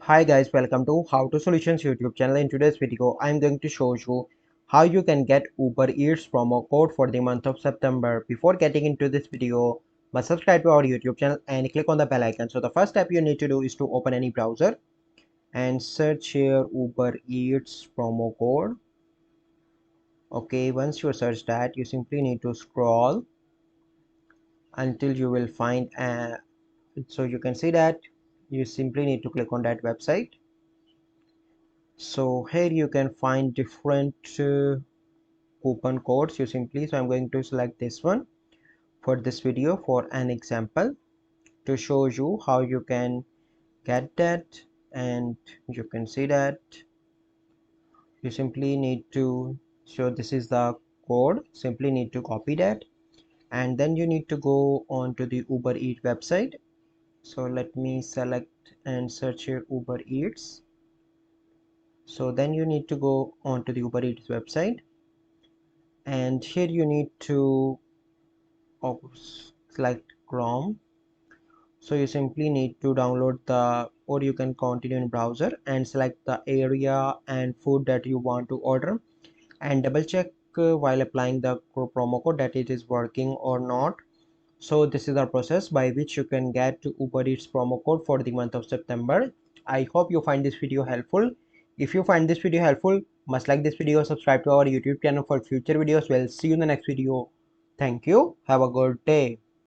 Hi guys, welcome to How to Solutions YouTube channel. In today's video, I'm going to show you how you can get Uber Eats promo code for the month of September. Before getting into this video, must subscribe to our YouTube channel and click on the bell icon. So the first step you need to do is to open any browser and search here Uber Eats promo code. Okay, once you search that, you simply need to scroll until you will find so you can see that you simply need to click on that website. So here you can find different coupon codes. So I'm going to select this one for this video for an example to show you how you can get that. And you can see that you simply need to show this is the code, simply need to copy that, and then you need to go on to the Uber Eats website. So let me select and search here Uber Eats. So then you need to go on to the Uber Eats website, and here you need to select Chrome. So you simply need to download or you can continue in browser and select the area and food that you want to order, and double check while applying the promo code that it is working or not. So this is the process by which you can get Uber Eats promo code for the month of September. I hope you find this video helpful. If you find this video helpful, must like this video, subscribe to our YouTube channel for future videos. We'll see you in the next video. Thank you. Have a good day.